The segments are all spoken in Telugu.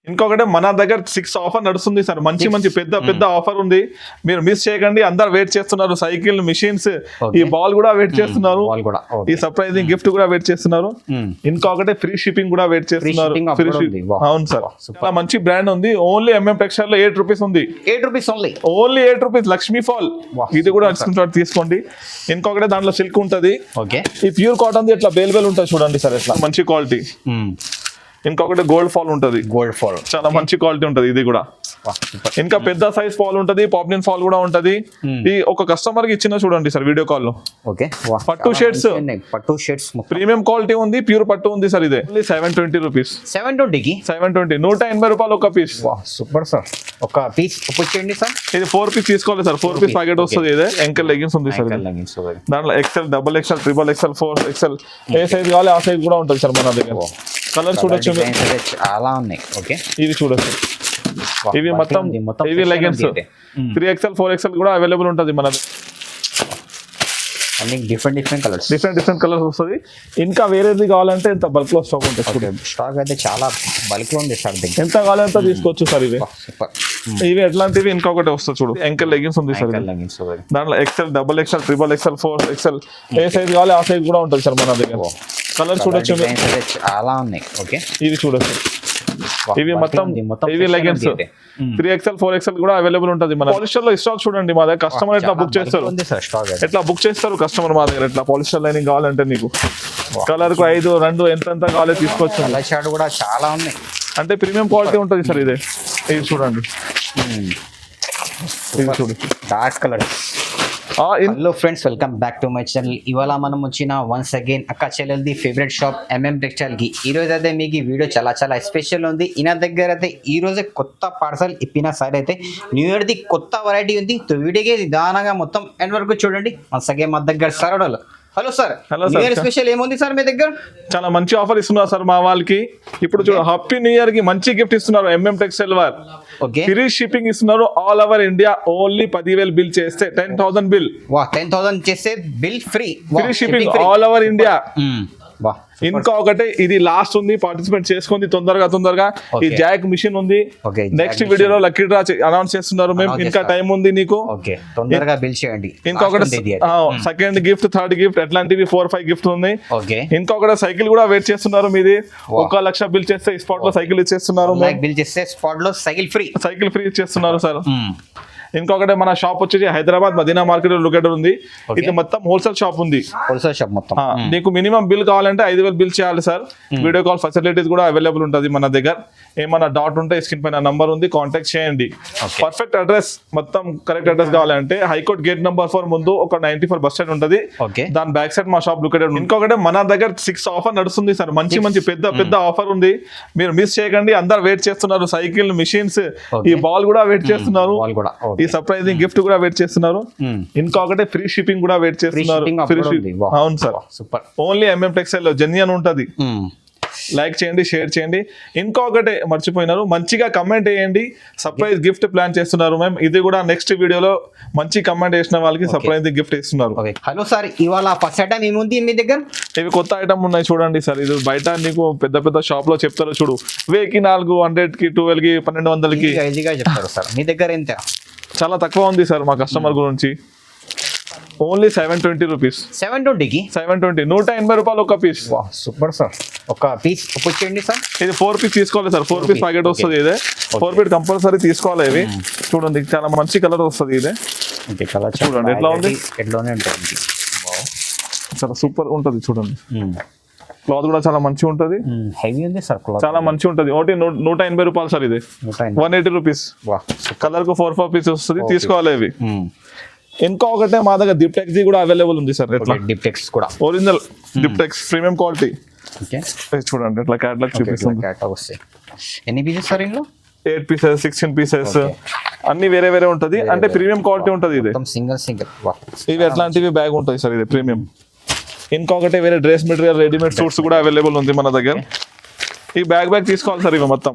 ఇంకొకటి మన దగ్గర 6 ఆఫర్ నడుస్తుంది సార్. మంచి మంచి పెద్ద ఆఫర్ ఉంది, మీరు మిస్ చేయకండి. అందరు వెయిట్ చేస్తున్నారు. సైకిల్, మిషన్స్, ఈ బాల్ కూడా వెయిట్ చేస్తున్నారు. ఈ సర్ప్రైజింగ్ గిఫ్ట్ కూడా వెయిట్ చేస్తున్నారు. ఇంకొకటి ఫ్రీ షిప్పింగ్ కూడా వెయిట్ చేస్తున్నారు. అవును సార్, చాలా మంచి బ్రాండ్ ఉంది. ఓన్లీ ఎంఎం టెక్స్టైల్ లో 8 రూపీస్ ఉంది. 8 rupees only 8 rupees. Lakshmi fall ఇది కూడా తీసుకోండి. ఇంకొకటి దాంట్లో సిల్క్ ఉంటది. ఈ ప్యూర్ కాటన్ ఇట్లా బేల్ ఉంటుంది చూడండి సార్, ఇట్లా మంచి క్వాలిటీ. ఇంకొకటి గోల్డ్ ఫాల్ ఉంటది. చాలా మంచి క్వాలిటీ ఉంటది ఇది కూడా. ఇంకా పెద్ద సైజ్ ఫాల్ ఉంటది, పాప్లిన్ ఫాల్ కూడా ఉంటది. ఈ ఒక కస్టమర్ కి ఇచ్చిన చూడండి సార్ వీడియో కాల్ లో. పట్టు షేడ్స్ ప్రీమియం క్వాలిటీ ఉంది, ప్యూర్ పట్టు ఉంది సార్. ఇదే 720 రూపీస్. 720 180 రూపాయలు ఒక పీస్. Super sir. ఒక పీస్ చేయండి సార్. ఇది 4 పీస్ తీసుకోవాలి సార్. 4 పీస్ ప్యాకెట్ వస్తుంది. ఇదే ఎంకల్ లెగిన్స్ ఉంది సార్. దాంట్లో XL, XXL, XXL, 4XL ఏ సైజ్ కావాలి ఆ సైజ్ కూడా ఉంటుంది సార్ మన దగ్గర. కలర్ చూడొచ్చు, చాలా ఉన్నాయి. ఇది చూడొచ్చు. ఇవి మొత్తం ఇవి లెగిన్స్ 3XL, 4XL కూడా అవైలబుల్ ఉంటుంది మన డిఫరెంట్ కలర్స్ వస్తుంది. ఇంకా వేరేది కావాలంటే ఇంత బల్క్ లో స్టాక్ ఉంటుంది. స్టాక్ అయితే చాలా బల్క్ లో ఉంది సార్. ఎంత కావాలంటే తీసుకోవచ్చు సార్. ఇవి ఎట్లాంటివి ఇంకొకటి వస్తుంది చూడు, ఎంకల్ లెగిన్స్ ఉంది సార్. దాంట్లో XL, XXL, XXL, 4XL ఏ సైజ్ కావాలి ఆ సైజ్ కూడా ఉంటుంది సార్ మన దగ్గర. కలర్ చూడొచ్చు, చాలా ఉన్నాయి. ఇది చూడొచ్చు. ఇవి మొత్తం ఇవి లెగిన్స్ 3XL, 4XL కూడా అవైలబుల్ ఉంటుంది మన పాలిస్టర్ లో. స్టాక్ చూడండి మా దగ్గర. కస్టమర్ ఎట్లా బుక్ చేస్తారు కస్టమర్ మా దగ్గర. ఎట్లా పాలిస్టర్ లైనింగ్ కావాలంటే నీకు కలర్ కు 5, 2 ఎంత కావాలి తీసుకోవచ్చు. కూడా చాలా ఉన్నాయి. అంటే ప్రీమియం క్వాలిటీ ఉంటుంది సార్. ఇది చూడండి, ఇది చూడండి dark colour. Hello friends, welcome back to my channel. ఇవాళ మనం వచ్చిన వన్స్ అగైన్ అక్క చెల్లెల్ది ఫేవరెట్ షాప్ ఎంఎం టెక్స్టైల్ కి. ఈ రోజు అయితే మీకు వీడియో చాలా స్పెషల్ ఉంది. ఈయన దగ్గర అయితే ఈ రోజే కొత్త పార్సల్ ఇప్పిన సార్ అయితే న్యూ ఇయర్ ది కొత్త వెరైటీ ఉంది. వీడియోకి నిదానంగా మొత్తం ఎండ్ వరకు చూడండి. వన్స్ అగైన్ మా దగ్గర sir. Hello sir, new year special ఏముంది సార్ మీ దగ్గర? చాలా మంచి ఆఫర్ ఇస్తున్నారు సార్ మా వాళ్ళకి. ఇప్పుడు హ్యాపీ న్యూ ఇయర్ కి మంచి గిఫ్ట్ ఇస్తున్నారు. ఎంఎం టెక్స్టైల్ వారు ఫ్రీ షిప్పింగ్ ఇస్తున్నారు. All over India. Only 10,000 bill చేస్తే 10,000 బిల్. 10,000 చేస్తే bill free shipping all over India. ఇంకా ఒకటి ఇది లాస్ట్ ఉంది, పార్టిసిపేట్ చేసుకుంది తొందరగా. ఈ జాక్ మిషన్ ఉంది. నెక్స్ట్ వీడియోలో లక్కీ డ్రా అనౌన్స్ చేస్తున్నారు మేము. ఇంకా టైం ఉంది నీకు, తొందరగా బిల్ చేయండి. ఇంకొకటి సెకండ్ గిఫ్ట్, థర్డ్ గిఫ్ట్ అట్లాంటివి 4-5 గిఫ్ట్ ఉంది. ఇంకొకటి సైకిల్ కూడా వెయిట్ చేస్తున్నారు మీది. 1 లక్ష బిల్ చేస్తే స్పాట్ లో సైకిల్ ఇచ్చేస్తున్నారు. బిల్ చేస్తే స్పాట్ లో సైకిల్ ఫ్రీ ఇచ్చేస్తున్నారు సార్. ఇంకొకటి మన షాప్ వచ్చేసి హైదరాబాద్ మదీనా మార్కెట్ లొకేటెడ్ ఉంది. ఇది మొత్తం హోల్సేల్ షాప్ ఉంది. నీకు మినిమం బిల్ కావాలంటే 5,000 బిల్ చేయాలి సార్. వీడియో కాల్ ఫెసిలిటీస్ కూడా అవైలబుల్ ఉంటుంది మన దగ్గర. ఏమన్నా డౌట్ ఉంటే స్క్రీన్ పైన నంబర్ ఉంది, కాంటాక్ట్ చేయండి. పర్ఫెక్ట్ అడ్రస్, మొత్తం కరెక్ట్ అడ్రస్ కావాలంటే హైకోర్ట్ గేట్ నెంబర్ 4 ముందు ఒక 94 బస్ స్టాండ్ ఉంటుంది. దాని బ్యాక్ సైడ్ మా షాప్ లొకేటెడ్ ఉంది. ఇంకొకటి మన దగ్గర 6 ఆఫర్ నడుస్తుంది సార్. మంచి పెద్ద ఆఫర్ ఉంది, మీరు మిస్ చేయకండి. అందరు వెయిట్ చేస్తున్నారు. సైకిల్, మిషన్స్, ఈ బాల్ కూడా వెయిట్ చేస్తున్నారు. ఈ సర్ప్రైజింగ్ గిఫ్ట్ కూడా వెయిట్ చేస్తున్నారు. ఇంకొకటి ఫ్రీ షిప్పింగ్ కూడా వెయిట్ చేస్తున్నారు. అవును సార్, ఓన్లీ ఎంఎం టెక్స్టైల్ లో జెన్యూన్ ఉంటది. లైక్ చేయండి, షేర్ చేయండి. ఇంకొకటి మర్చిపోయినారు, మంచిగా కమెంట్ చేయండి. సర్ప్రైజ్ గిఫ్ట్ ప్లాన్ చేస్తున్నారు మేము. ఇది కూడా నెక్స్ట్ వీడియోలో మంచి కమెంట్ చేసిన వాళ్ళకి సర్ప్రైజ్ గిఫ్ట్ ఇస్తున్నారు. హలో సార్, ఇవాళ ఫస్ట్ ఐటమ్ ఏముంది మీ దగ్గర? ఇవి కొత్త ఐటమ్ ఉన్నాయి చూడండి సార్. ఇది బయట నీకు పెద్ద షాప్ లో చెప్తారు చూడు, 1000కి 400కి 12కి 1200కి చెప్తారు సార్. మీ దగ్గర ఎంత? చాలా తక్కువ ఉంది సార్ మా కస్టమర్ గురించి. Only 720 rupees. 720 180 రూపాయలు ఒక పీస్. Super sir. ఒక పీస్ చేయండి సార్. ఇది 4 పీస్ తీసుకోవాలి సార్. 4 పీస్ ప్యాకెట్ వస్తుంది. ఇదే 4 పీస్ కంపల్సరీ తీసుకోవాలి. ఇవి చూడండి, చాలా మంచి కలర్ వస్తుంది. ఇదే చూడండి ఎట్లా ఉంది. చాలా సూపర్ ఉంటుంది చూడండి. క్లాత్ కూడా చాలా మంచిగా ఉంటుంది. హెవీ ఉంది సార్, చాలా మంచిగా ఉంటుంది. ఒకటి 180 రూపాయలు సార్. ఇది 180 రూపీస్. కలర్ కు 4 పీస్ వస్తుంది, తీసుకోవాలి ఇవి. ఇంకొకటి మా దగ్గర డిప్టెక్స్ కూడా అవైలబుల్ ఉంది సార్. డిప్టెక్స్ కూడా ఒరిజినల్ డిప్టెక్స్ ప్రీమియం క్వాలిటీ. చూడండి ఇట్లా క్యాటలాగ్ చూపిస్తుంది. ఎన్ని పీసెస్ సార్ ఇందులో? 8 పీసెస్, 16 పీసెస్ అన్ని వేరే ఉంటది. అంటే ప్రీమియం క్వాలిటీ ఉంటది. ఇది సింగిల్ ఇవి ఎట్లాంటివి బ్యాగ్ ఉంటుంది సార్. ఇది ప్రీమియం. ఇంకొకటి వేరే డ్రెస్ మెటీరియల్, రెడీమేడ్ సూట్స్ కూడా అవైలబుల్ ఉంది మన దగ్గర. ఈ బ్యాగ్ తీసుకోవాలి సార్. ఇవి మొత్తం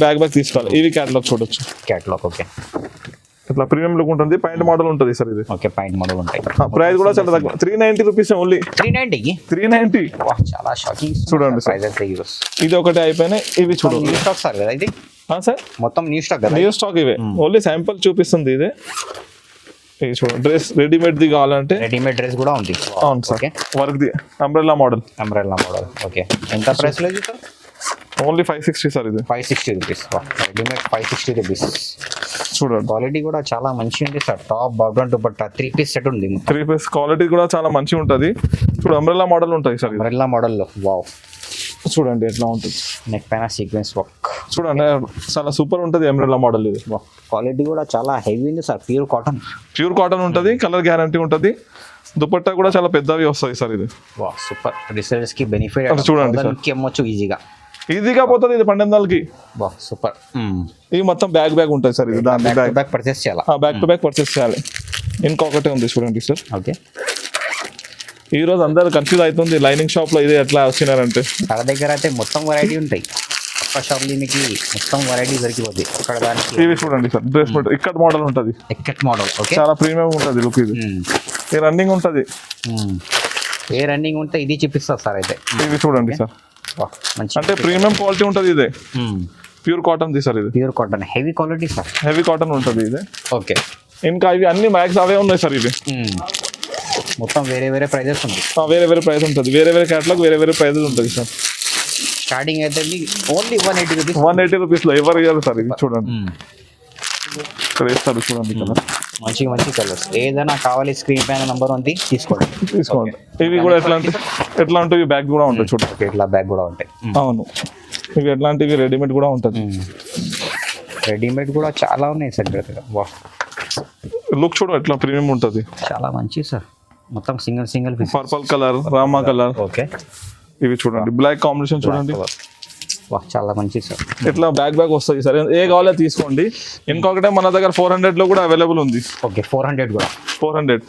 బ్యాగ్ తీసుకోవాలి. ఇవి క్యాటలాగ్ చూడొచ్చు. క్యాటలాగ్ ఇట్లా ప్రీమియం లుక్ ఉంటుంది, పాయింట్ మోడల్ ఉంటుంది సార్ ఇది. ఓకే పాయింట్ మోడల్ ఉంటాయి. ప్రైస్ కూడా చాలా తక్కువ, 390 రూపీస్ ఓన్లీ. 390కి 390. చాలా షాకింగ్ చూడండి సార్. ఇది ఒకటి అయిపోయినాయి, ఇవి చూడండి. న్యూ స్టాక్ సార్ కదా ఇది? సార్ మొత్తం న్యూ స్టాక్ కదా? న్యూ స్టాక్ ఇవే, ఓన్లీ శాంపుల్ చూపిస్తుంది ఇదే. ఇది చూడండి, డ్రెస్ రెడీమేడ్ ది కావాలంటే రెడీమేడ్ డ్రెస్ కూడా ఉంది. అవును సార్, వర్క్ ది అంబ్రెల్లా మోడల్. ఓకే ఎంత ప్రైస్ లో సార్? ఓన్లీ 560 సార్ ఇది. 560 రూపీస్. Readymade 560 rupees. చూడండి క్వాలిటీ కూడా చాలా మంచిగా ఉంది sir. Top bottom dupatta 3 piece set ఉంది. 3 పీస్ క్వాలిటీ కూడా చాలా మంచిగా ఉంటుంది. చూడు అంబ్రెల్లా మోడల్ ఉంటుంది సార్. అంబ్రెల్లా మోడల్లో వావ్, చూడండి ఎట్లా ఉంటుంది. నెక్ పైన సీక్వెన్స్ వర్క్ చూడండి, చాలా సూపర్ ఉంటుంది అంబ్రెల్లా మోడల్ ఇది. క్వాలిటీ కూడా చాలా హెవీ ఉంది సార్. ప్యూర్ కాటన్ ఉంటుంది, కలర్ గ్యారంటీ ఉంటుంది. దుపట్టా కూడా చాలా పెద్దవి వస్తాయి సార్ ఇది. వా సూపర్. రిసెలర్స్ కి బెనిఫిట్. చూడండి సార్, అమ్మొచ్చు ఈజీగా పోతుంది ఇది 1200కి. వా సూపర్. ఇది మొత్తం బ్యాగ్ ఉంటుంది సార్ ఇది. దాని బ్యాగ్ పర్చేస్ చేయాలి, బ్యాక్ టు బ్యాక్ పర్చేస్ చేయాలి. ఇంకొకటి ఉంది చూడండి సార్. ఓకే, ఈ రోజు అందరు కన్ఫ్యూజ్ అవుతుంది లైనింగ్ షాప్ లో ఇది ఎట్లా వచ్చినారంటే. మన దగ్గర అయితే మొత్తం వెరైటీ ఉంటాయి. ఒక్క షాప్ లో మీకు మొత్తం వెరైటీ దొరికిపోతుంది. అక్కడ దానికి ఇవి చూడండి సార్, డ్రెస్ ఇక్కడ మోడల్ ఉంటుంది. ఎక్కట్ మోడల్. ఓకే, చాలా ప్రీమియం ఉంటుంది లుక్ ఇది. ఈ రన్నింగ్ ఉంటుంది. ఏ రన్నింగ్ ఉంటే ఇది చూపిస్తారు సార్. అయితే ఇవి చూడండి సార్, మంచి అంటే ప్రీమియం క్వాలిటీ ఉంటుంది ఇదే. ప్యూర్ కాటన్ ది సార్ ఇది. Pure cotton heavy quality sir. Heavy cotton ఉంటుంది ఇది. ఓకే, ఇంకా ఇవి అన్ని మ్యాక్స్ అవే ఉన్నాయి సార్ ఇవి. మొత్తం వేరే ప్రైజెస్ ఉంది. వేరే ప్రైస్ ఉంటుంది. వేరే క్యాటలాగ్ వేరే ప్రైజెస్ ఉంటుంది సార్. స్టార్టింగ్ అయితే ఓన్లీ 180 రూపీస్. 180 రూపీస్ లో ఎవరు ఇవ్వాలి సార్ ఇది. చూడండి ఇక్కడ వేస్తారు చూడండి కదా, మంచి కలర్స్. ఏదైనా కావాలి స్క్రీన్ పైన నంబర్ ఉంది, తీసుకోండి. ఇవి కూడా ఎట్లా ఉంటాయి, బ్యాగ్ కూడా ఉంటుంది చూడండి. ఇట్లా బ్యాగ్ కూడా ఉంటాయి. అవును, ఇవి ఎట్లాంటివి రెడీమేడ్ కూడా ఉంటుంది. రెడీమేడ్ కూడా చాలా ఉన్నాయి సార్. వా లుక్ చూడు ఎట్లా ప్రీమియం ఉంటుంది. చాలా మంచి సార్. మొత్తం single piece. Purple colour, Rama colour. Okay, ఇవి చూడండి బ్లాక్ కాంబినేషన్ చూడండి. వా చాలా మంచి సార్. ఇట్లా బ్యాగ్ వస్తాయి సార్, ఏ కావాలో తీసుకోండి. ఇంకొకటే మన దగ్గర 400 లో కూడా అవైలబుల్ ఉంది. ఓకే, 400 కూడా. 400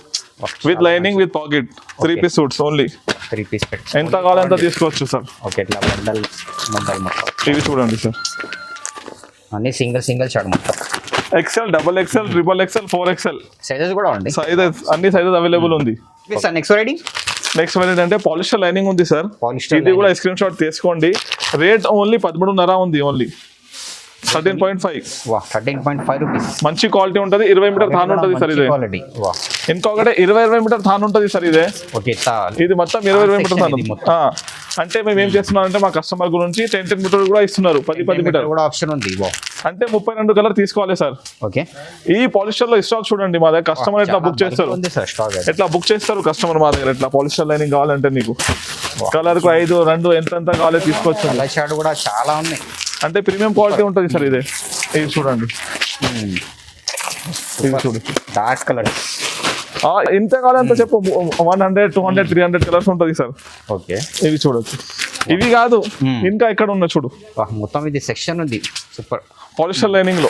with lining with pocket 3 piece suits only. 3 piece ఎంత కావాలో ఎంత తీసుకోవచ్చు సార్. ఓకే, ఇట్లా బండల్ మొత్తం. ఇవి చూడండి సార్, అన్ని సింగిల్ షార్ట్ మొత్తం. XL, XXL, XXL, 4XL sizes కూడా ఉంది. అన్ని సైజెస్ అవైలబుల్ ఉంది. నెక్స్ట్ వెరైటీ అంటే పాలిస్టర్ లైనింగ్ ఉంది సార్. ఇది కూడా స్క్రీన్ షాట్ తీసుకోండి. రేట్ ఓన్లీ 13.5 ఉంది. ఓన్లీ 13.5. 13.5 రూపీస్. మంచి క్వాలిటీ ఉంటుంది. 20 మీటర్ థాన్ ఉంటుంది సార్ ఇది. ఇంకొకటి 20 మీటర్ థాన్ ఉంటుంది సార్ ఇదే. ఇది మొత్తం 20 మీటర్ థాన్. అంటే మేము ఏం చేస్తున్నాం అంటే మా కస్టమర్ గురించి 10 మీటర్ కూడా ఇస్తున్నారు. 10 మీటర్ కూడా ఆప్షన్ ఉంది. అంటే 32 కలర్ తీసుకోవాలి సార్. ఓకే, ఈ పాలిస్టర్ లో స్టాక్ చూడండి మా దగ్గర. కస్టమర్ ఎట్లా బుక్ చేస్తారు, ఎట్లా బుక్ చేస్తారు కస్టమర్ మా దగ్గర. ఎట్లా పాలిస్టర్ లైనింగ్ కావాలంటే నీకు కలర్ కు 5, 2 ఎంత కావాలి తీసుకోవచ్చు. షార్ట్ కూడా చాలా ఉన్నాయి. అంటే ప్రీమియం క్వాలిటీ ఉంటుంది సార్ ఇదే. ఇది చూడండి, ఇది చూడు డార్క్ కలర్. ఎంత కావాలి అంత చెప్పు. 100, 200, 300 కలర్స్ ఉంటుంది సార్. ఓకే, ఇవి చూడొచ్చు. ఇవి కాదు, ఇంకా ఇక్కడ ఉన్న చూడు మొత్తం ఇది సెక్షన్ ఉంది. సూపర్. పాలిస్టర్ లైనింగ్ లో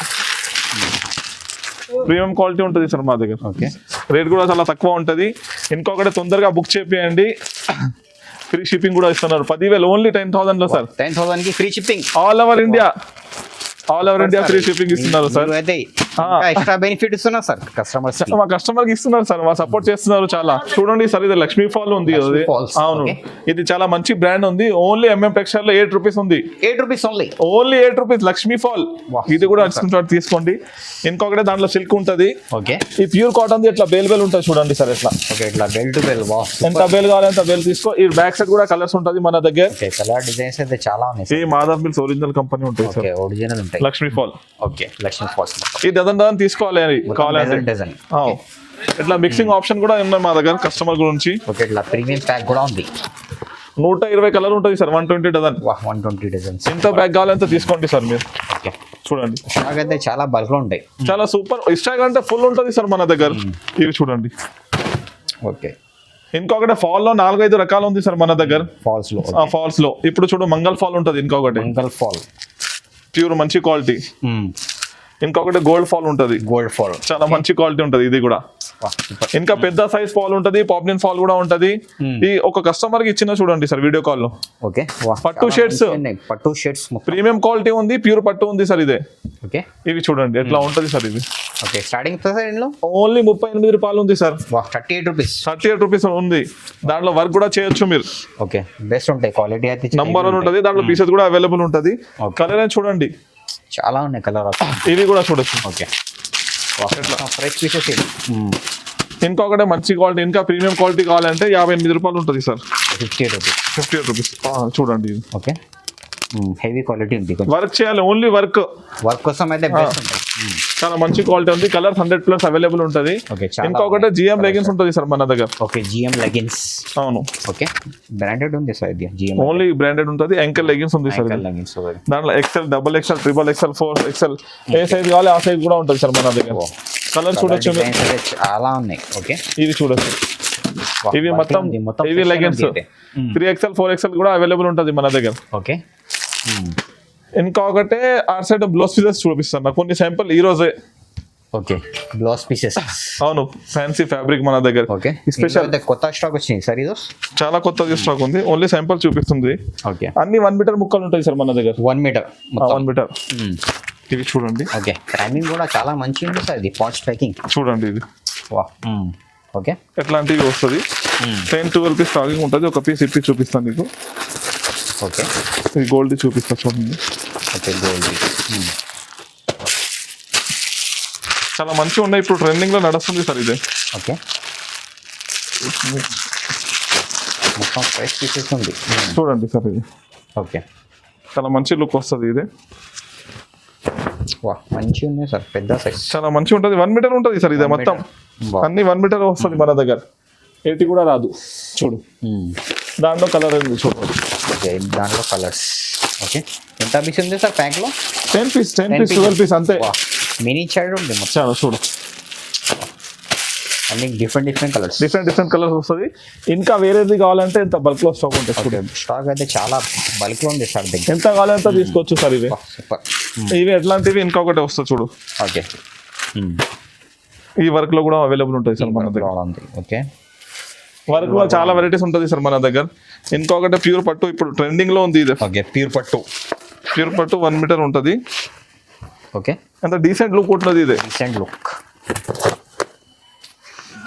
ప్రీమియం క్వాలిటీ ఉంటుంది సార్ మా దగ్గర. ఓకే, రేట్ కూడా చాలా తక్కువ ఉంటుంది. ఇంకొకటి తొందరగా బుక్ చేపియండి. ఫ్రీ షిప్పింగ్ కూడా ఇస్తున్నారు. 10,000 ఓన్లీ 10,000 లో సార్. 10,000 కి free shipping all over India. Free shipping ఇస్తున్నారు సార్. ఎక్స్ట్రా బెనిఫిట్ ఇస్తున్నారు సార్ కస్టమర్స్. మా కస్టమర్ కి ఇస్తున్నారు సార్, మా సపోర్ట్ చేస్తున్నారు చాలా. చూడండి సార్, ఇది లక్ష్మీ ఫాల్ ఉంది. అవును, ఇది చాలా మంచి బ్రాండ్ ఉంది. ఓన్లీ MM టెక్స్టైల్ లో 8 రూపీస్ ఉంది. 8 rupees only. 8 rupees Lakshmi fall. ఇది కూడా తీసుకోండి. ఇంకొకటి దాంట్లో సిల్క్ ఉంటది. ఓకే, ఈ ప్యూర్ కాటన్ ఇట్లా బేల్ ఉంటుంది చూడండి సార్. ఎట్లా ఇట్లా బెల్ టు బెల్. ఎంత బేల్ కావాలి అంత బేల్ తీసుకో. ఈ బ్యాక్ సైడ్ కూడా కలర్స్ ఉంటుంది మన దగ్గర. కలర్ డిజైన్స్ అయితే చాలా ఉన్నాయి. ఈ మాధవ్ మిల్స్ ఒరిజినల్ కంపెనీ ఉంటుంది సార్. ఒరిజినల్ ఉంటాయి. Lakshmi fall. Okay, Lakshmi falls. ఈ డజన్ తీసుకోవాలి కావాలంటే. ఇట్లా మిక్సింగ్ ఆప్షన్ కూడా ఉన్నాయి మా దగ్గర కస్టమర్ గురించి. ఓకే, ఇట్లా ప్రీమియం ప్యాక్ కూడా ఉంది. 120 కలర్ ఉంటుంది సార్. 120 డజన్. 120 డజన్స్. ఎంత బ్యాగ్ కావాలంటే తీసుకోండి సార్ మీరు. ఓకే, చూడండి స్టాక్ అయితే చాలా బల్క్ లో ఉంటాయి. చాలా సూపర్ స్టాక్ అంటే ఫుల్ ఉంటుంది సార్ మన దగ్గర. ఇవి చూడండి. ఓకే, ఇంకొకటి ఫాల్ లో 4-5 రకాలు ఉంది సార్ మన దగ్గర. ఫాల్స్ లో ఇప్పుడు చూడు మంగళ ఫాల్ ఉంటుంది. ఇంకొకటి మంగళ ఫాల్ ప్యూర్ మంచి క్వాలిటీ. ఇంకొకటి గోల్డ్ ఫాల్ ఉంటుంది. చాలా మంచి క్వాలిటీ ఉంటుంది ఇది కూడా. ఇంకా పెద్ద సైజ్ ఫాల్ ఉంటది, పాప్లిన్ ఫాల్ కూడా ఉంటది. ఈ ఒక కస్టమర్ కి ఇచ్చిన చూడండి సార్ వీడియో కాల్ లో. ఓకే, పట్టు షేడ్స్ ప్రీమియం క్వాలిటీ ఉంది. ప్యూర్ పట్టు ఉంది సార్ ఇదే. ఓకే ఇవి చూడండి ఎట్లా ఉంటది సార్ ఇది. ఓకే స్టార్టింగ్ సార్ ఇందులో ఓన్లీ 38 రూపాయలు ఉంది సార్. 38 రూపీస్. 38 రూపీస్ ఉంది. దాంట్లో వర్క్ కూడా చేయొచ్చు మీరు. ఓకే బెస్ట్ ఉంటాయి క్వాలిటీ అయితే నంబర్ 1 ఉంటుంది. దాంట్లో పీసెస్ కూడా అవైలబుల్ ఉంటుంది. కలర్ అని చూడండి చాలా ఉన్నాయి కలర్. ఇవి కూడా చూడొచ్చు. Okay fresh pieces. ఇంకొకటి మంచి క్వాలిటీ ఇంకా ప్రీమియం క్వాలిటీ కావాలంటే 58 రూపాయలు ఉంటుంది సార్. 58 రూపీస్ చూడండి. ఓకే హెవీ క్వాలిటీ ఉంది. వర్క్ చేయాలి ఓన్లీ వర్క్ కోసం అయితే బెస్ట్ ఉంటాయి. చాలా మంచి క్వాలిటీ ఉంది. కలర్ 100+ అవైలబుల్ ఉంటుంది. ఇంకొకటి జిఎం లెగిన్స్ ఉంటుంది సార్ మన దగ్గర. Okay GM leggings. అవును ఓకే బ్రాండెడ్ ఉంది సార్ ఇది జిఎం. ఓన్లీ బ్రాండెడ్ ఉంటుంది. యాంకిల్ లెగిన్స్ ఉంది సార్. దాంట్లో XL, XXL, XXL, 4XL ఏ సైజ్ కావాలి ఆ సైజ్ కూడా ఉంటుంది సార్ మన దగ్గర. కలర్ చూడొచ్చు చాలా ఉన్నాయి. ఓకే ఇవి చూడొచ్చు. ఇవి మొత్తం ఇవి లెగిన్స్ 3XL, 4XL కూడా అవైలబుల్ ఉంటుంది మన దగ్గర. ఓకే ఇంకొకటే ఆర్ సైడ్ బ్లౌజ్ పీసెస్ చూపిస్తాను కొన్ని శాంపుల్ ఈ రోజే. Okay blouse pieces. అవును ఫ్యాన్సీ ఫ్యాబ్రిక్ మన దగ్గర. ఓకే స్పెషల్ కొత్త స్టాక్ వచ్చింది సార్ ఇది. చాలా కొత్తది స్టాక్ ఉంది. ఓన్లీ శాంపుల్ చూపిస్తుంది. ఓకే అన్ని 1 మీటర్ ముక్కలు ఉంటాయి సార్ మన దగ్గర. 1 మీటర్ 1 మీటర్. ఇవి చూడండి. ఓకే టైమింగ్ కూడా చాలా మంచి ఉంది సార్ ఇది. పాట్ స్ట్రైకింగ్ చూడండి ఇది. ఓకే ఎట్లాంటివి వస్తుంది. 10-12 పీస్ స్టాకింగ్ ఉంటుంది. ఒక పీస్ ఇప్పి చూపిస్తాను నీకు. ఓకే ఇది గోల్డ్ చూపిస్తా చూడండి. ఓకే గోల్డ్ చాలా మంచిగా ఉన్నాయి. ఇప్పుడు ట్రెండింగ్ లో నడుస్తుంది సార్ ఇది. ఓకే మొత్తం ఫ్రెష్ పీసెస్ ఉంది. చూడండి సార్ ఇది. ఓకే చాలా మంచి లుక్ వస్తుంది ఇది. మంచిగా ఉంది సార్. పెద్ద సైజ్ చాలా మంచిగా ఉంటుంది. 1 మీటర్ ఉంటుంది సార్ ఇది మొత్తం. అన్ని 1 మీటర్ వస్తుంది మన దగ్గర. 80 కూడా రాదు. చూడు దాంట్లో కలర్ చూడండి. ఓకే దాంట్లో కలర్స్. ఓకే ఎంత పీస్ ఉంది సార్ ప్యాక్ లో? 10 పీస్ 12 పీస్ అంతే. మినీ చైల్డ్ ఉంది చాలా చూడు. అన్ని డిఫరెంట్ కలర్స్ వస్తుంది. ఇంకా వేరేది కావాలంటే ఎంత బల్క్ లో స్టాక్ ఉంటుంది. స్టాక్ అయితే చాలా బల్క్ లో ఉంది సార్ దగ్గర. ఎంత కావాలంటే తీసుకోవచ్చు సార్ ఇవి. సూపర్. ఇవి ఎట్లాంటివి ఇంకొకటి వస్తుంది చూడు. ఓకే ఈ వర్క్ లో కూడా అవైలబుల్ ఉంటుంది సార్ మన దగ్గర. ఓకే వర్క్ లో చాలా వెరైటీస్ ఉంటుంది సార్ మన దగ్గర. ఇంకొకటి ప్యూర్ పట్టు ఇప్పుడు ట్రెండింగ్ లో ఉంది ఇది. ఓకే ప్యూర్ పట్టు 1 మీటర్ ఉంటుంది. ఓకే అంత డీసెంట్ లుక్ ఉంటుంది ఇది. డీసెంట్ లుక్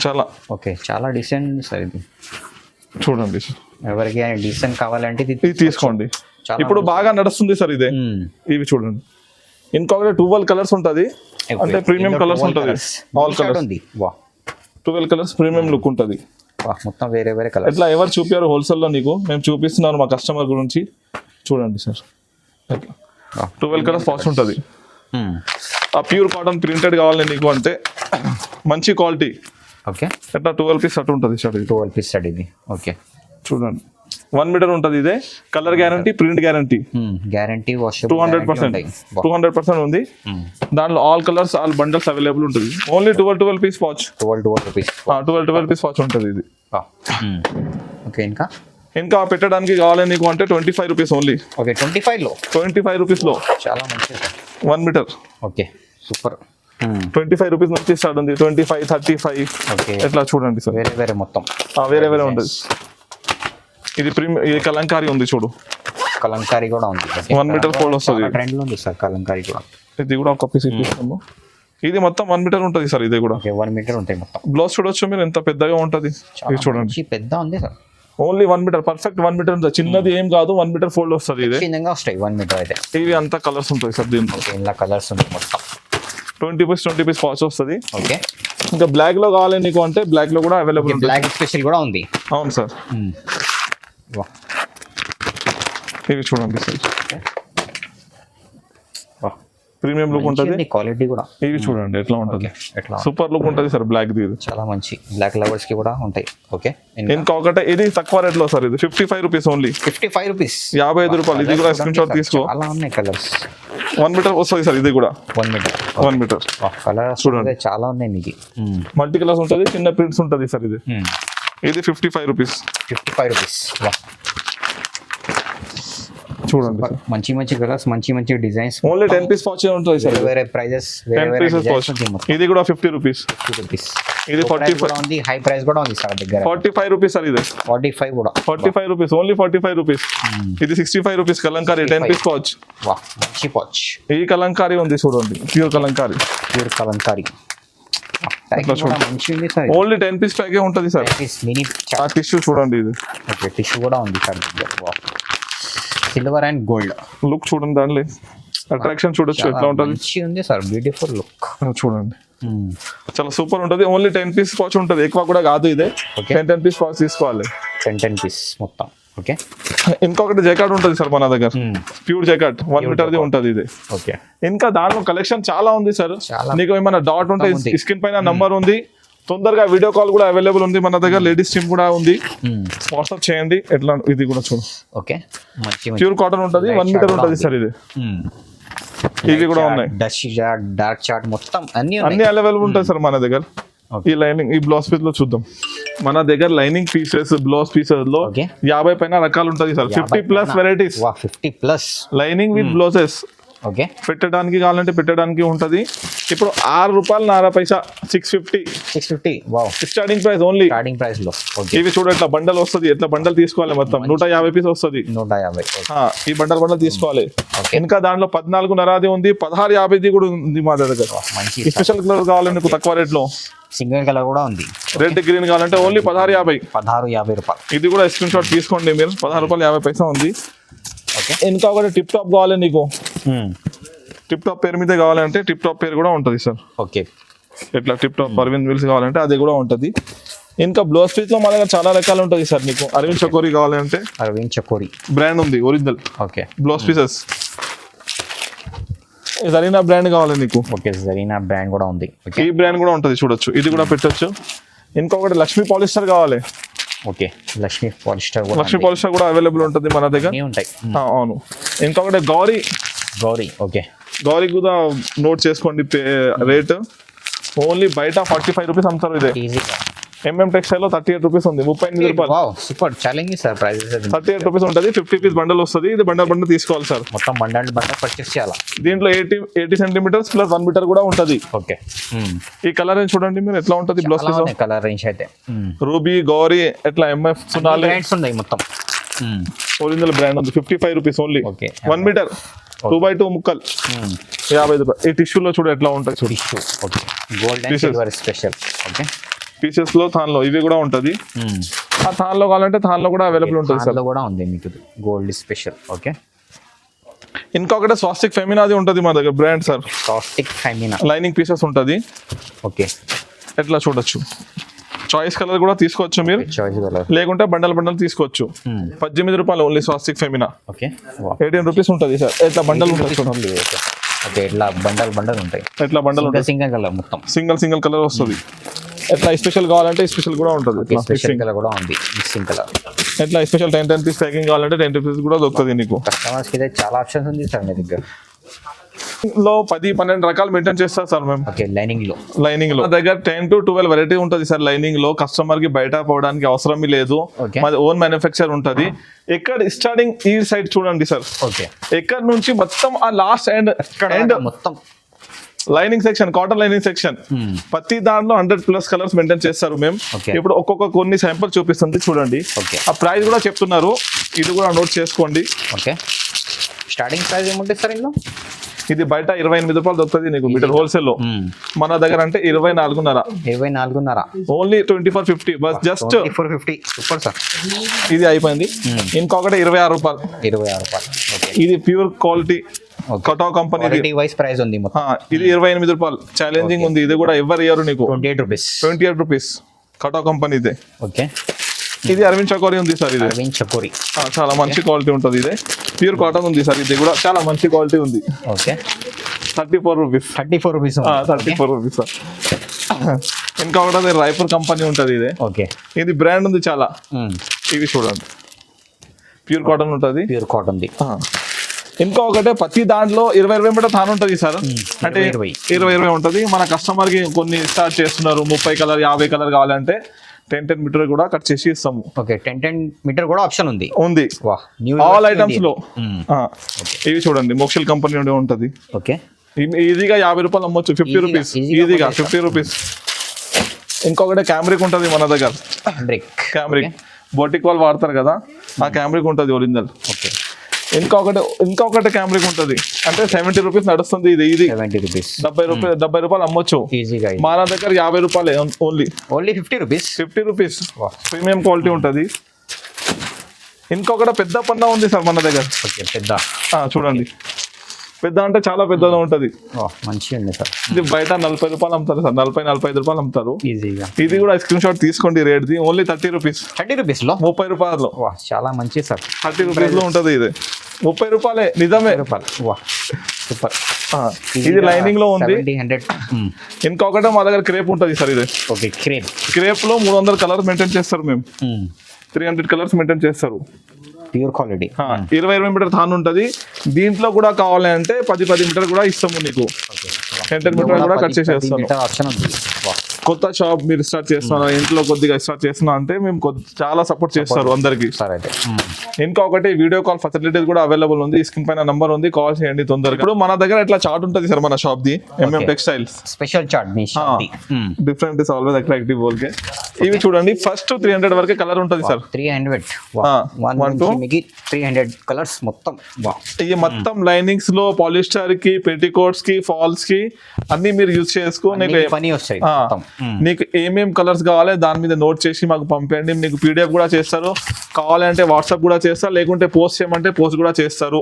చాలా. ఓకే చాలా డీసెంట్ సార్ ఇది. చూడండి ఎవరికి డీసెంట్ కావాలంటే ఇది తీసుకోండి. ఇప్పుడు బాగా నడుస్తుంది సార్ ఇదే. ఇవి చూడండి. ఇంకొకటి 12 కలర్స్ ఉంటుంది. అంటే ప్రీమియం కలర్స్ ఉంటుంది. All colours 12 colours premium look ఉంటుంది. మొత్తం వేరే కలర్. ఇట్లా ఎవరు చూపారు హోల్సేల్లో నీకు మేము చూపిస్తున్నాను మా కస్టమర్ గురించి. చూడండి సార్ 12 కలర్స్ పాస్ ఉంటుంది. ఆ ప్యూర్ కాటన్ ప్రింటెడ్ కావాలి నీకు అంటే మంచి క్వాలిటీ. ఓకే ఎట్లా 12 పీస్ అటు ఉంటుంది సార్. 12 పీస్ సార్ ఇది. ఓకే చూడండి 1 మీటర్ ఉంటుంది. ఇదే colour guarantee, print guarantee, guarantee 200% ఉంది. దాంట్లో all colours all bundles available ఉంటుంది. Only 12 piece watch. 12 piece watch ఉంటుంది ఇది. ఓకే ఇంకా పెట్టడానికి కావాలి నీకు అంటే 25 రూపీస్ ఓన్లీ. ఓకే 25 రూపీస్ లో చాలా మంచిది 1 మీటర్. Okay super. 25 రూపీస్ నుంచి స్టార్ట్ ఉంది. 25, 35 ఎట్లా చూడండి సార్. వేరే మొత్తం వేరే ఉంటుంది. ఇది ఇది కలంకారీ ఉంది చూడు. కలంకారీ కూడా ఉంది. 1 మీటర్ ఫోల్డ్ వస్తుంది. ట్రెండ్ లో ఉంది సార్ కలంకారీ కూడా. ఇది కూడా ఒక పీస్ ఇప్పిస్తాము. ఇది మొత్తం 1 మీటర్ ఉంటుంది సార్. ఇది కూడా 1 మీటర్ ఉంటాయి మొత్తం. బ్లౌజ్ చూడొచ్చు మీరు ఎంత పెద్దగా ఉంటుంది. ఇది చూడండి పెద్ద ఉంది sir. Only 1 metre perfect 1 metre ఉంటుంది. చిన్నది ఏం కాదు. 1 మీటర్ ఫోల్డ్ వస్తుంది. ఇది 1 మీటర్ అయితే. ఇవి అంతా కలర్స్ ఉంటాయి సార్ దీంట్లో. ఇలా కలర్స్ ఉంటాయి మొత్తం. 20 పీస్ పాచ్ వస్తుంది. ఓకే ఇంకా బ్లాక్ లో కావాలి నీకు అంటే బ్లాక్ లో కూడా అవైలబుల్. బ్లాక్ స్పెషల్ కూడా ఉంది. అవును సార్. ఇవి చూడండి సార్. ప్రీమియం లుక్ ఉంటుంది. క్వాలిటీ కూడా ఇవి చూడండి ఎట్లా ఉంటుంది. సూపర్ లుక్ ఉంటుంది సార్. బ్లాక్ ఇది చాలా మంచి. బ్లాక్ లవర్స్ కి కూడా ఉంటాయి. ఓకే ఇంకొకటి ఇది తక్కువ రేట్ లో సార్. ఇది 55 రూపీస్ ఓన్లీ. 55 రూపీస్ 55 రూపాయలు. ఇది కూడా స్క్రీన్ షాట్ తీసుకో. చాలా ఉన్నాయి కలర్స్. 1 మీటర్ వస్తుంది సార్. ఇది కూడా 1 మీటర్ కలర్స్ చూడండి చాలా ఉన్నాయి. మీకు మల్టీ కలర్స్ ఉంటుంది. చిన్న ప్రింట్స్ ఉంటుంది సార్. ఇది 55 రూపీస్. చూడండి మంచి మంచి కలర్స్, మంచి డిజైన్స్, ఓన్లీ 10 పీస్ పౌచ్ ఉంటుంది సార్. వేరే ప్రైజెస్, 10 పీసెస్ పౌచ్. ఇది కూడా 50 రూపీస్. ఇది 45 ఉంది. హై ప్రైస్ కూడా ఉంది సార్ దగ్గర. 45 రూపీస్ సార్. ఇది 45 కూడా 45 రూపీస్, ఓన్లీ 45 రూపీస్. ఇది 65 రూపీస్ కలంకారీ 10 పీస్ పౌచ్. వా మంచి పౌచ్. ఈ కలంకారీ ఉంది చూడండి, ప్యూర్ కలంకారీ. మంచి ఉంది సార్. ఓన్లీ 10 పీస్ ప్యాకే ఉంటుంది సార్. మినీ ఆ టిష్యూ చూడండి, ఇది ఓకే టిష్యూ కూడా ఉంది సార్ దగ్గర. వా సిల్వర్ అండ్ గోల్డ్ లుక్ చూడండి, దాంట్లో అట్రాక్షన్ చూడొచ్చు ఎట్లా ఉంటుంది. మంచి ఉంది సార్, బ్యూటిఫుల్ లుక్ చూడండి, చాలా సూపర్ ఉంటుంది. ఓన్లీ 10 పీస్ పౌచ్ ఉంటుంది, ఎక్కువ కూడా కాదు. ఇదే 10 పీస్ పౌచ్ తీసుకోవాలి. 10 పీస్ మొత్తం. ఓకే, ఇంకొకటి జకాట్ ఉంటుంది సార్ మన దగ్గర, ప్యూర్ జకాట్ 1 మీటర్ది ఉంటుంది ఇది. ఓకే, ఇంకా దాంట్లో కలెక్షన్ చాలా ఉంది సార్. నీకు ఏమైనా డాట్ ఉంటే స్క్రీన్ పైన నంబర్ ఉంది, తొందరగా వీడియో కాల్ కూడా అవైలబుల్ ఉంది మన దగ్గర. లేడీస్ టీమ్ కూడా ఉంది, వాట్సాప్ చేయండి. ఎట్లా ఇది కూడా చూడు. ఓకే, ప్యూర్ కాటన్ ఉంటుంది, 1 మీటర్ ఉంటుంది సార్. ఇది ఇవి కూడా ఉన్నాయి. డస్ట్ చార్ట్, డార్క్ చార్ట్ మొత్తం అన్ని అవైలబుల్ ఉంటాయి సార్ మన దగ్గర. ఈ లైనింగ్, ఈ బ్లౌజ్ పీస్ లో చూద్దాం. మన దగ్గర లైనింగ్ పీసెస్, బ్లౌజ్ పీసెస్ లో 50 పైన రకాలు ఉంటుంది sir. 50+ varieties. 50+ lining with blouses. Okay, పెట్టడానికి కావాలంటే పెట్టడానికి ఉంటది. ఇప్పుడు ₹6.50 650. Wow, starting price only. Starting price లో. ఓకే, ఇవి చూడ ఎట్లా బండల్ వస్తుంది, ఎట్లా బండల్ తీసుకోవాలి. మొత్తం 150 పీస్ వస్తుంది. 150. ఈ బండల్ తీసుకోవాలి. ఇంకా దాంట్లో 14.5 ఉంది, 16.50 కూడా ఉంది మా దగ్గర. మంచి స్పెషల్ కలర్ కావాలంటే నీకు తక్కువ రేట్ లో సింగిల్ కలర్ కూడా ఉంది. రెడ్ గ్రీన్ కావాలంటే ఓన్లీ 16.50. 16.50 రూపాయలు. ఇది కూడా స్క్రీన్ షాట్ తీసుకోండి మీరు. ₹16.50 ఉంది. ఓకే, ఇంకా ఒకటి టిప్ టాప్ కావాలి నీకు. టిప్ టాప్ పేరు మీద కావాలంటే టిప్ టాప్ పేరు కూడా ఉంటుంది సార్. ఓకే, ఇట్లా టిప్ టాప్ అరవింద్ విల్స్ కావాలంటే అది కూడా ఉంటుంది. ఇంకా బ్లౌజ్ పీస్ లో మన దగ్గర చాలా రకాలు ఉంటుంది సార్. నీకు అరవింద్ చకోరి కావాలంటే అరవింద్ చకోరి బ్రాండ్ ఉంది, original. Okay, blouse pieces. Zarina brand కావాలి నీకు. ఓకే, జరీనా బ్రాండ్ కూడా ఉంది. ఈ బ్రాండ్ కూడా ఉంటుంది, చూడొచ్చు. ఇది కూడా పెట్టొచ్చు. ఇంకొకటి లక్ష్మీ పాలిస్టర్ కావాలి. ఓకే, లక్ష్మీ పాలిస్టర్ కూడా అవైలబుల్ ఉంటుంది మన దగ్గర. ఉంటాయి. అవును. ఇంకొకటి గౌరీ. ఓకే, గౌరీ కూడా నోట్ చేసుకోండి రేట్. ఓన్లీ బయట 45 రూపీస్ అమ్ముతారు. ఇదే ఈజీగా టెక్స్టైల్ లో 38 రూపీస్ ఉంది. 38 రూపాయలు. Super challenging sir. Prizes 38 rupees ఉంటుంది. 50 పీస్ బండల్ వస్తుంది. ఇది బండల్ తీసుకోవాలి సార్. మొత్తం బండల్ పర్చేస్ చేయాలి. దీంట్లో 80 సెంటీమీటర్స్ ప్లస్ 1 మీటర్ కూడా ఉంటుంది. ఓకే, ఈ కలర్ రేంజ్ చూడండి మీరు ఎట్లా ఉంటుంది. బ్లౌజ్ పీస్ కలర్ రేంజ్ అయితే రూబీ, గౌరీ, ఎట్లా ఎంఎఫ్ సునాలి బ్రాండ్స్ ఉన్నాయి మొత్తం. ఒరిజినల్ బ్రాండ్ ఉంది. 55 rupees only. Okay, 1 metre 2x2 ముక్కలు 50 రూపాయలు. ఈ టిష్యూలో చూడ ఎట్లా ఉంటుంది. Tissue. Okay, gold and silver special. Okay, pieces లో థాన్లో ఇవి కూడా ఉంటుంది. ఆ థాన్లో కావాలంటే థాన్లో కూడా అవైలబుల్ ఉంటుంది సార్. కూడా ఉంది మీకు గోల్డ్ స్పెషల్. ఓకే, ఇంకొకటి స్వాస్టిక్ ఫెమినాది ఉంటుంది మా దగ్గర brand sir. Swastik Femina lining pieces ఉంటుంది. ఓకే, ఎట్లా చూడొచ్చు. చాయిస్ కలర్ కూడా తీసుకోవచ్చు మీరు, చాయిస్ కలర్ లేకుంటే బండల్ తీసుకోవచ్చు. 18 రూపాయలు only Swastik Femina. Okay, 18 rupees ఉంటుంది సార్. ఎట్లా బండల్ ఉంటుంది చూడండి. ఓకే, ఇట్లా బండల్ ఉంటాయి. ఎట్లా బండల్ ఉంటుంది. సింగిల్ కలర్ మొత్తం సింగిల్ కలర్ వస్తుంది. ఎట్లా స్పెషల్ కావాలంటే స్పెషల్ కూడా ఉంటుంది. స్పెషల్ కలర్ కూడా ఉంది, మిక్సింగ్ కలర్. ఎట్లా స్పెషల్ 10 పీస్ ప్యాకింగ్ కావాలంటే 10 రూపీస్ కూడా దొరుకుతుంది నీకు. కస్టమర్స్ కి చాలా ఆప్షన్స్ ఉంది సార్ మీ దగ్గర. లో 10-12 రకాలు మెయింటైన్ చేస్తారు సార్ మేము. ఓకే, లైనింగ్ లో దగ్గర 10 to 12 వెరైటీ ఉంటుంది సార్. లైనింగ్ లో కస్టమర్ కి బయట పోవడానికి అవసరం లేదు. మాది ఓన్ మ్యానుఫ్యాక్చర్ ఉంటుంది. ఎక్కడ స్టార్టింగ్ ఈ సైడ్ చూడండి సార్. ఓకే, ఎక్కడ నుంచి మొత్తం ఆ లాస్ట్ ఎండ్ మొత్తం lining section, cotton lining section. ప్రతి దాంట్లో 100+ కలర్స్ మెయింటైన్ చేస్తారు మేము. ఇప్పుడు కొన్ని శాంపుల్ చూపిస్తుంది చూడండి. ఆ ప్రైస్ కూడా చెప్తున్నారు, ఇది కూడా నోట్ చేసుకోండి. ఓకే, స్టార్టింగ్ ప్రైస్ ఏముంటుంది సార్ ఇందులో? ఇది బయట 28 రూపాయలు దొరుకుతుంది నీకు మీటర్ హోల్సేల్ లో. మన దగ్గర అంటే 24.5 ఓన్లీ 24.50 బస్. జస్ట్ 24.50. Super sir. ఇది అయిపోయింది. ఇంకొకటి 26 రూపాయలు. 26 రూపాయలు. ఇది ప్యూర్ క్వాలిటీ కటో కంపెనీ వైస్ ప్రైస్ ఉంది. ఇది 28 రూపాయలు. ఛాలెంజింగ్ ఉంది. ఇది కూడా ఎవరు ఇయ్యరు నీకు. 28 రూపీస్ కటో కంపెనీ ఇదే. ఓకే, ఇది అరవింద్ చకోరి ఉంది సార్. ఇది అరవింద్ చకోరి చాలా మంచి క్వాలిటీ ఉంటుంది. ఇదే ప్యూర్ కాటన్ ఉంది సార్. ఇది కూడా చాలా మంచి క్వాలిటీ ఉంది. Okay, 34 rupees. 34 rupees sir. ఇంకొకటి రాయపూర్ కంపెనీ ఉంటుంది. ఇదే. ఓకే, ఇది బ్రాండ్ ఉంది చాలా. ఇవి చూడండి, ప్యూర్ కాటన్ ఉంటుంది. Pure cotton. ఇంకొకటి ప్రతి దాంట్లో 20 మీటర్ థాన్ ఉంటుంది సార్. అంటే 20 ఉంటుంది. మన కస్టమర్ కి కొన్ని స్టార్ట్ చేస్తున్నారు 30 కలర్ 50 కలర్ కావాలంటే 10 మీటర్ కూడా కట్ చేసి ఇస్తాము. ఓకే 10 మీటర్ కూడా ఆప్షన్ ఉంది. వా న్యూ ఆల్ ఐటమ్స్ లో. ఇవి చూడండి మోక్షల్ కంపెనీ నుండి ఉంటది. ఓకే ఈజీగా 50 రూపాయలు అమ్మొచ్చు. 50 రూపీస్ ఈజీగా 50 రూపీస్. ఇంకొకటి క్యామ్రిక్ ఉంటది మన దగ్గర. క్యామ్రిక్ బోటిక్ వాళ్ళు వాడతారు కదా, ఆ క్యామ్రిక్ ఉంటది ఒరిజినల్. ఓకే ఇంకొకటి క్యామ్రిక్ ఉంటది, అంటే 70 రూపీస్ నడుస్తుంది. ఇది 70 రూపీస్ 70 రూపాయలు అమ్మొచ్చు ఈజీగా. మన దగ్గర 50 రూపాయలే only 50 rupees. 50 rupees premium quality ఉంటది. ఇంకొకటి పెద్ద పన్నా ఉంది సార్ మన దగ్గర. ఓకే పెద్ద చూడండి, పెద్ద అంటే చాలా పెద్దగా ఉంటది. మంచిగా ఉంది సార్. ఇది బయట 40 రూపాయలు అమ్ముతారు సార్, 45 రూపాయలు అమ్ముతారు ఈజీగా. ఇది కూడా స్క్రీన్ షాట్ తీసుకోండి, rate the only 30 rupees. 30 rupees లో 30 రూపాయలు. చాలా మంచి సార్. 30 రూపీస్ లో ఉంటది. ఇది 30 రూపాయలే నిజమే. సూపర్. ఇది లైనింగ్ లో ఉంది. 100. ఇంకొకటి మా దగ్గర క్రేప్ ఉంటది సార్. ఇది ఓకే క్రేప్ లో 300 కలర్స్ మెయింటైన్ చేస్తారు మేము. 300 కలర్స్ మెయింటైన్ చేస్తారు. Pure quality. 20 మీటర్ థాన్ ఉంటది. దీంట్లో కూడా కావాలంటే 10 మీటర్ కూడా ఇస్తాము నీకు. 10 మీటర్ కూడా కట్ చేసేస్తాను. కొత్త షాప్ మీరు స్టార్ట్ చేస్తున్నా, ఇంట్లో కొద్దిగా స్టార్ట్ చేస్తున్నా అంటే మేము చాలా సపోర్ట్ చేస్తారు అందరికి. ఇంకొకటి వీడియో కాల్ ఫెసిలిటీస్ కూడా అవైలబుల్ ఉంది. స్క్రీన్ పైన నంబర్ ఉంది, కాల్ చేయండి తొందరగా. ఇప్పుడు మన దగ్గర ఇట్లా చార్ట్ ఉంటుంది సార్ మన షాప్ ది, MM textiles special chart. Different is always attractive బోల్కే. ఇవి చూడండి, ఫస్ట్ 300 వరకే కలర్ ఉంటుంది సార్. 300 కలర్స్ మొత్తం. ఇది మొత్తం లైనింగ్స్ లో పాలిస్టర్ కి, పెట్టికోట్స్ కి, ఫాల్స్ కి అన్ని మీరు యూజ్ చేసుకో. నీకు ఏమేం కలర్స్ కావాలి దాని మీద నోట్ చేసి మాకు పంపండి. నీకు పీడిఎఫ్ కూడా చేస్తారు, కావాలంటే వాట్సాప్ కూడా చేస్తారు, లేకుంటే పోస్ట్ చేయమంటే పోస్ట్ కూడా చేస్తారు.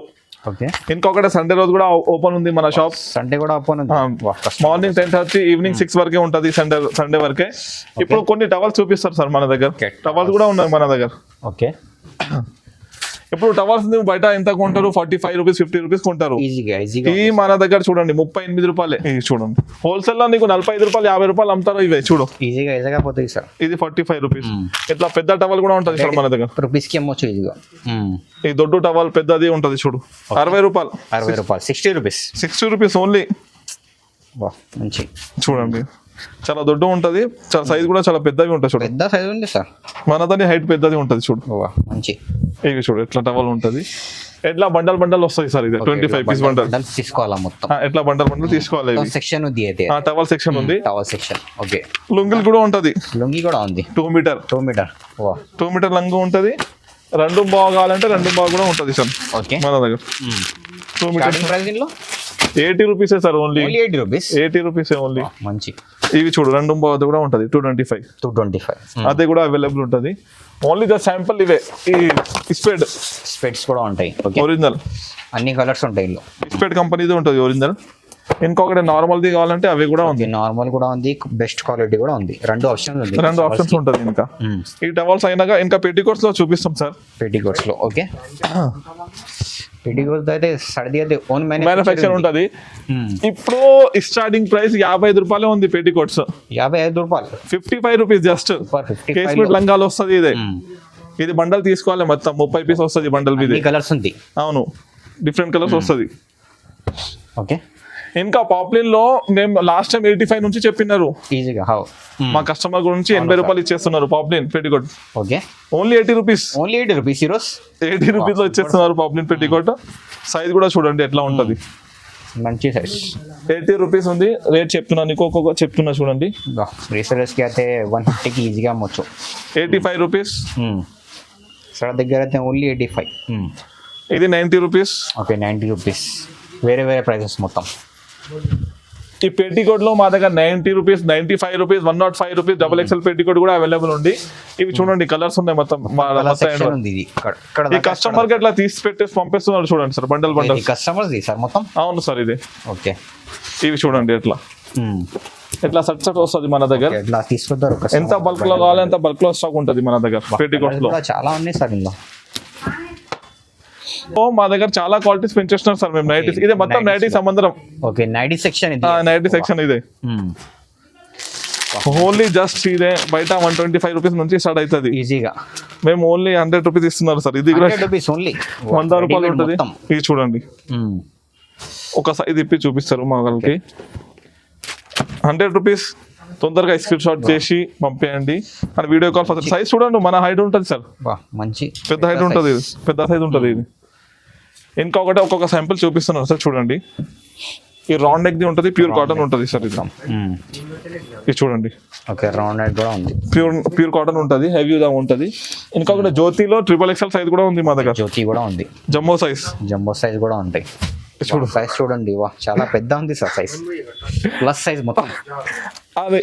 ఇంకొకటి సండే రోజు కూడా ఓపెన్ ఉంది మన షాప్. సండే కూడా ఓపెన్ ఉంది. మార్నింగ్ 10:30 ఈవినింగ్ 6 వరకే ఉంటది సండే వరకే. ఇప్పుడు కొన్ని టవల్స్ చూపిస్తారు సార్ మన దగ్గర. టవల్స్ కూడా ఉన్నాయి మన దగ్గర. ఓకే ఇప్పుడు టవర్స్ బయట ఎంత కొంటారు? 45 రూపీస్ 50 రూపీస్ కొంటారు. ఈ మన దగ్గర చూడండి 38 రూపాయలే. ఇది చూడండి, హోల్సేల్ లో నీకు 45 రూపాయలు 50 రూపాయలు అమ్ముతారు. ఇవే చూడు ఈజీగా పోతాయి సార్. ఇది 45 రూపీస్. ఇట్లా పెద్ద టవల్ కూడా ఉంటది సార్ మన దగ్గర. రూపీస్ కి అమ్మొచ్చు ఈజీగా. ఈ దొడ్డు టవల్ పెద్దది ఉంటది చూడు, 60 రూపాయలు. 60 రూపీస్. 60 rupees only. మంచి చూడండి, చాలా దొడ్డు ఉంటది, చాలా సైజ్ కూడా చాలా పెద్దవి ఉంటుంది చూడు. పెద్ద సైజ్ ఉంది సార్. మనదని హైట్ పెద్దది ఉంటది చూడు. మంచి. ఇవి చూడు ఎట్లా టవల్ ఉంటది. ఎట్లా బండల్ వస్తాయి సార్. ఇది 25 పీస్ బండల్ తీసుకోవాలా మొత్తం. ఎట్లా బండల్ తీసుకోవాలి. సెక్షన్ ఉంది, టవల్ సెక్షన్ ఉంది. Towel section. ఓకే లుంగిల్ కూడా ఉంటది. లుంగి కూడా ఉంది. 2 మీటర్ 2 మీటర్ లంగు ఉంటది. 2 బాగా కావాలంటే 2 బాగా కూడా ఉంటది సార్. ఓకే మన దగ్గర 2 మీటర్ ప్రైస్ దీనిలో 80 రూపీసే సార్. Only 80 rupees. 80 రూపీసే ఓన్లీ. మంచి. ఇవి చూడు 2 బాగా కూడా ఉంటది 225. అదే కూడా అవైలబుల్ ఉంటది. ఓన్లీ ద శాంపుల్ ఇవే. ఈ స్పెడ్స్ కూడా ఉంటాయి ఒరిజినల్. అన్ని కలర్స్ ఉంటాయి. స్పెడ్ కంపెనీది ఉంటుంది ఒరిజినల్. ఇంకొకటి నార్మల్ ది కావాలంటే అవి కూడా ఉంది. నార్మల్ కూడా ఉంది, బెస్ట్ క్వాలిటీ కూడా ఉంది. 2 ఆప్షన్స్ ఉంటుంది. ఇంకా ఈ టవల్స్ అయినాక ఇంకా పెట్టికోట్స్ లో చూపిస్తాం సార్. పెట్టికోట్స్ లో ఓకే. పెట్టికోట్స్ అయితే సర్ది అయితే ఓన్ మ్యానుఫ్యాక్చర్ ఉంటది. ఇప్పుడు స్టార్టింగ్ ప్రైస్ 55 రూపాయలే ఉంది పెట్టికోట్స్. 55 రూపాయలు. 55 రూపీస్ జస్ట్. కేస్మెంట్ లంగాలు వస్తుంది. ఇది బండల్ తీసుకోవాలి మొత్తం 30 పీస్ వస్తుంది బండల్ మీద. కలర్స్ ఉంది. అవును, డిఫరెంట్ కలర్స్ వస్తుంది. ఓకే. ఇంకా పాపులర్ లో మేము లాస్ట్ టైం 85 నుంచి చెప్పినారు. ఈజీగా మా కస్టమర్ గురించి 80 రూపాయలు ఇచ్చేస్తున్నారు popular petticoat. Okay. Only 80 rupees. 80 rupees. 80 rupees లో ఇచ్చేస్తున్నారు పాపులర్ పెట్టికోట్. సైజ్ కూడా చూడండి ఎట్లా ఉంటది. మంచి సైజ్. 80 రూపీస్ ఉంది రేట్. చెప్తున్నా నీకు ఒక్కొక్క చెప్తున్నా చూడండి. రీసెలర్స్ కి అయితే 150 కి ఈజీగా అమ్మొచ్చు. 85 రూపీస్. సార్ దగ్గర అయితే ఓన్లీ 85. ఇది 90 రూపీస్. Okay 90 rupees. వేరే ప్రైసెస్ మొత్తం. ఈ పెట్టికోట్ లో మా దగ్గర 90 rupees, 95 rupees, 105 rupees double XL petticoat కూడా అవైలబుల్ ఉంది. ఇవి చూడండి కలర్స్ ఉన్నాయి మొత్తం. ఈ కస్టమర్ కి అట్లా తీసి పెట్టేసి పంపిస్తున్నారు చూడండి సార్. బండల్ కస్టమర్ సార్ మొత్తం. అవును సార్ ఇది. ఓకే. ఇవి చూడండి ఎట్లా సెట్ వస్తుంది మన దగ్గర. తీసుకుంటారు. ఎంత బల్క్ లో కావాలి అంత బల్క్ లో స్టాక్ ఉంటుంది మన దగ్గర పెట్టికోట్స్ లో. చాలా ఉన్నాయి సార్ ఇందులో. మా దగ్గర చాలా క్వాలిటీస్ పెంచేస్తున్నారు సార్ మేము. నైటీస్ ఇదే మొత్తం నైటీస్ సంబంధం. ఓకే నైటీ సెక్షన్ ఇది. నైటీ సెక్షన్ ఇదే. ఓన్లీ జస్ట్ ఇదే బయట 125 రూపీస్ నుంచి స్టార్ట్ అవుతుంది ఈజీగా. మేము ఓన్లీ 100 రూపీస్ ఇస్తున్నారు సార్. ఇది కూడా 100 రూపాయలు ఉంటుంది. ఇది చూడండి ఒక సైజ్ ఇప్పి చూపిస్తారు మా వాళ్ళకి. 100 రూపీస్ తొందరగా స్క్రీన్ షాట్ చేసి పంపేయండి and video call first size చూడండి మన హైట్ ఉంటుంది సార్, వా మంచి పెద్ద హైట్ ఉంటుంది ఇది, పెద్ద సైజ్ ఉంటుంది ఇది. ఇంకొకటి ఒక్కొక్క శాంపిల్ చూపిస్తున్నాను సార్ చూడండి. ఈ రౌండ్ నెక్ ది ఉంటుంది, ప్యూర్ కాటన్ ఉంటుంది సార్ ఇది. ఇది చూడండి, ఓకే రౌండ్ నెక్ కూడా ఉంది, ప్యూర్ కాటన్ ఉంటుంది, హెవీగా ఉంటుంది. ఇంకొకటి జ్యోతిలో XXL సైజ్ కూడా ఉంది మా దగ్గర, జ్యోతి కూడా ఉంది, జంబో సైజ్ కూడా ఉంటాయి. చూడు సైజ్ చూడండి, వా చాలా పెద్ద ఉంది సార్ సైజ్, ప్లస్ సైజ్ మొత్తం. అదే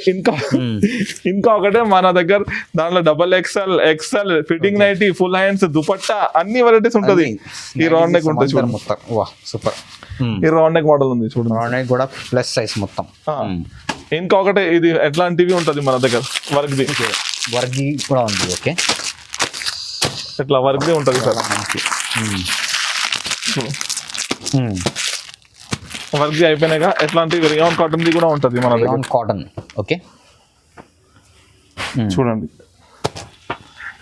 ఇంకొకటే మన దగ్గర దాంట్లో XXL fitting nightie, full hands, dupatta అన్ని వెరైటీస్ ఉంటుంది. ఈ రౌండ్ నెక్ ఉంటుంది చూడండి మొత్తం, వా సూపర్. ఈ రౌండ్ నెక్ మోడల్ ఉంది చూడండి, రౌండ్ నెక్ కూడా ప్లస్ సైజ్ మొత్తం. ఇంకొకటి ఇది ఎట్లాంటివి ఉంటుంది మన దగ్గర, వర్క్ కూడా ఉంది. ఓకే ఇట్లా వర్క్ ది ఉంటుంది సార్, మంచి వర్క్ ది అయిపోయినాక ఎట్లాంటి రియాన్ కాటన్ ది కూడా ఉంటుంది మన దగ్గర, కాటన్. ఓకే చూడండి.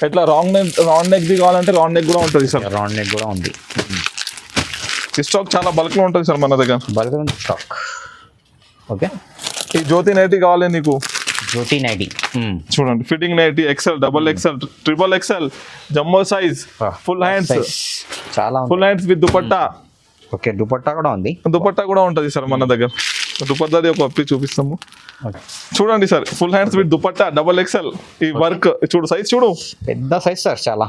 ఎట్లా రౌండ్ నెక్ ది కావాలంటే రౌండ్ నెక్ కూడా ఉంటుంది సార్, రౌండ్ నెక్ కూడా ఉంది. ఈ స్టాక్ చాలా బల్క్ లో ఉంటుంది సార్ మన దగ్గర, బల్క్ స్టాక్. ఓకే ఈ జ్యోతి నైటీ కావాలి నీకు, జ్యోతి నైటీ చూడండి. Fitting nighty XL, XXL, XXL, jumbo size, full hands, చాలా full hands with dupatta. Okay dupatta కూడా ఉంది, దుపట్టా కూడా ఉంటుంది సార్ మన దగ్గర. దుపట్టాది ఒక అప్పి చూపిస్తాము చూడండి sir, full hands with dupatta, XXL. ఈ వర్క్ చూడు, సైజ్ చూడు, పెద్ద సైజ్ సార్ చాలా.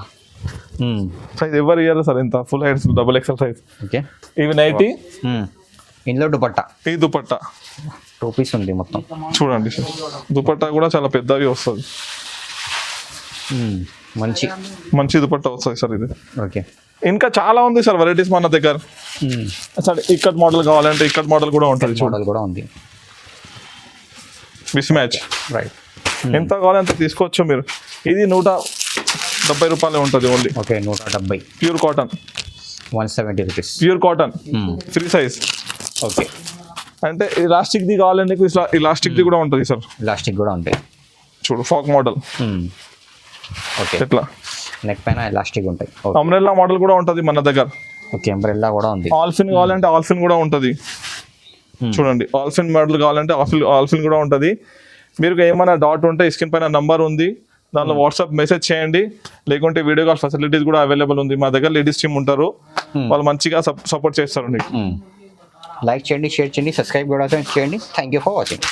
సైజ్ ఎవరు ఇయ్యారు సార్ ఇంత, full hands XXL size. Okay ఇవి నైటీ, ఇందులో దుపట్టా, ఈ దుపట్టా 2 పీస్ ఉంది మొత్తం. చూడండి సార్, దుపట్టా కూడా చాలా పెద్దవి వస్తుంది, మంచి దుపట్టా వస్తుంది సార్ ఇది. ఓకే ఇంకా చాలా ఉంది సార్ వెరైటీస్ మన దగ్గర. సార్ ఇక్కట్ మోడల్ కావాలంటే ఇక్కట్ మోడల్ కూడా ఉంటుంది, మోడల్ కూడా ఉంది, మిస్ మ్యాచ్. రైట్, ఎంత కావాలంటే తీసుకోవచ్చు మీరు. ఇది 170 రూపాయలే ఉంటుంది only. Okay 170, pure cotton, 170 rupees, pure cotton, free size. Okay అంటే ఇలాస్టిక్ ది కావాలంటే ఇలాస్టిక్ ది కూడా ఉంటుంది సార్, ఎలాస్టిక్ కూడా ఉంటాయి. చూడు ఫాక్ మోడల్, ఓకే ఎట్లా నెక్ పైన ఎలాస్టిక్ ఉంటాయి. అంబ్రెల్లా మోడల్ కూడా ఉంటుంది మన దగ్గర. ఓకే అంబ్రెల్లా కూడా ఉంది. ఆల్ఫిన్ కావాలంటే ఆల్ఫిన్ కూడా ఉంటుంది చూడండి. ఆల్ఫిన్ మోడల్ కావాలంటే ఆల్ఫిన్ కూడా ఉంటుంది. మీరు ఏమైనా డౌట్ ఉంటే స్క్రీన్ పైన నంబర్ ఉంది, దానిలో వాట్సాప్ మెసేజ్ చేయండి, లేకుంటే వీడియో కాల్ ఫెసిలిటీస్ కూడా అవైలబుల్ ఉంది. మా దగ్గర లేడీస్ టీమ్ ఉంటారు, వాళ్ళు మంచిగా సపోర్ట్ చేస్తారు. లైక్ చేయండి, షేర్ చేయండి, సబ్స్క్రైబ్ కూడా చేయండి. Thank you for watching.